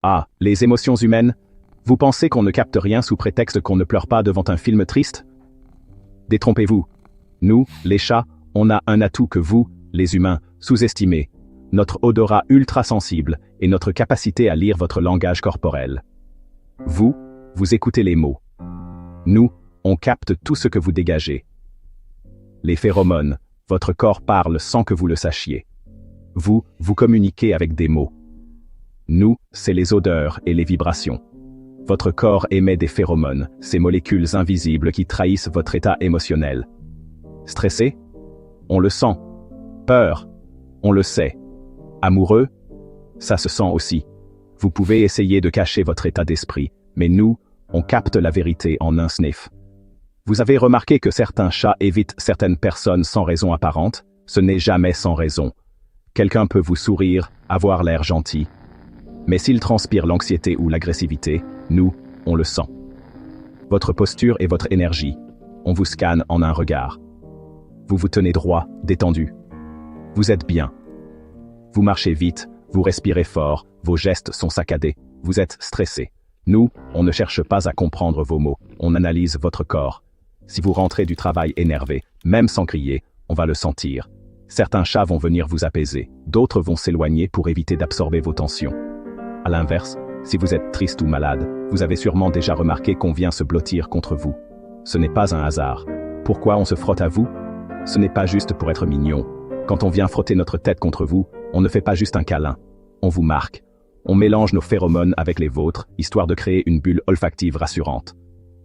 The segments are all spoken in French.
Ah, les émotions humaines? Vous pensez qu'on ne capte rien sous prétexte qu'on ne pleure pas devant un film triste? Détrompez-vous. Nous, les chats, on a un atout que vous, les humains, sous-estimez. Notre odorat ultra-sensible et notre capacité à lire votre langage corporel. Vous écoutez les mots. Nous, on capte tout ce que vous dégagez. Les phéromones, votre corps parle sans que vous le sachiez. Vous communiquez avec des mots. Nous, c'est les odeurs et les vibrations. Votre corps émet des phéromones, ces molécules invisibles qui trahissent votre état émotionnel. Stressé? On le sent. Peur? On le sait. Amoureux? Ça se sent aussi. Vous pouvez essayer de cacher votre état d'esprit, mais nous, on capte la vérité en un sniff. Vous avez remarqué que certains chats évitent certaines personnes sans raison apparente? Ce n'est jamais sans raison. Quelqu'un peut vous sourire, avoir l'air gentil. Mais s'il transpire l'anxiété ou l'agressivité, nous, on le sent. Votre posture et votre énergie, on vous scanne en un regard. Vous vous tenez droit, détendu. Vous êtes bien. Vous marchez vite, vous respirez fort, vos gestes sont saccadés, vous êtes stressé. Nous, on ne cherche pas à comprendre vos mots, on analyse votre corps. Si vous rentrez du travail énervé, même sans crier, on va le sentir. Certains chats vont venir vous apaiser, d'autres vont s'éloigner pour éviter d'absorber vos tensions. À l'inverse, si vous êtes triste ou malade, vous avez sûrement déjà remarqué qu'on vient se blottir contre vous. Ce n'est pas un hasard. Pourquoi on se frotte à vous? Ce n'est pas juste pour être mignon. Quand on vient frotter notre tête contre vous, on ne fait pas juste un câlin. On vous marque. On mélange nos phéromones avec les vôtres, histoire de créer une bulle olfactive rassurante.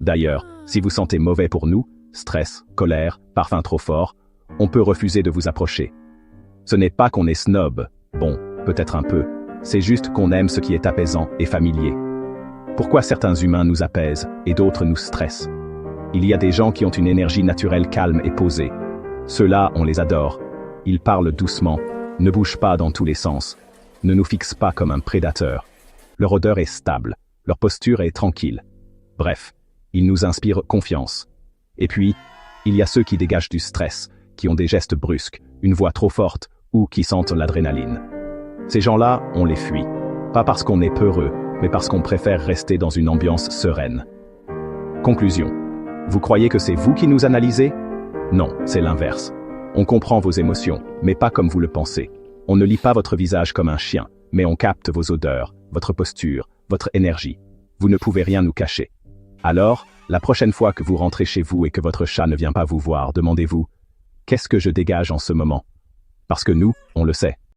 D'ailleurs, si vous sentez mauvais pour nous, stress, colère, parfum trop fort, on peut refuser de vous approcher. Ce n'est pas qu'on est snob. Bon, peut-être un peu. C'est juste qu'on aime ce qui est apaisant et familier. Pourquoi certains humains nous apaisent et d'autres nous stressent? Il y a des gens qui ont une énergie naturelle calme et posée. Ceux-là, on les adore. Ils parlent doucement, ne bougent pas dans tous les sens, ne nous fixent pas comme un prédateur. Leur odeur est stable, leur posture est tranquille. Bref, ils nous inspirent confiance. Et puis, il y a ceux qui dégagent du stress, qui ont des gestes brusques, une voix trop forte ou qui sentent l'adrénaline. Ces gens-là, on les fuit. Pas parce qu'on est peureux, mais parce qu'on préfère rester dans une ambiance sereine. Conclusion. Vous croyez que c'est vous qui nous analysez? Non, c'est l'inverse. On comprend vos émotions, mais pas comme vous le pensez. On ne lit pas votre visage comme un chien, mais on capte vos odeurs, votre posture, votre énergie. Vous ne pouvez rien nous cacher. Alors, la prochaine fois que vous rentrez chez vous et que votre chat ne vient pas vous voir, demandez-vous « Qu'est-ce que je dégage en ce moment ?» Parce que nous, on le sait.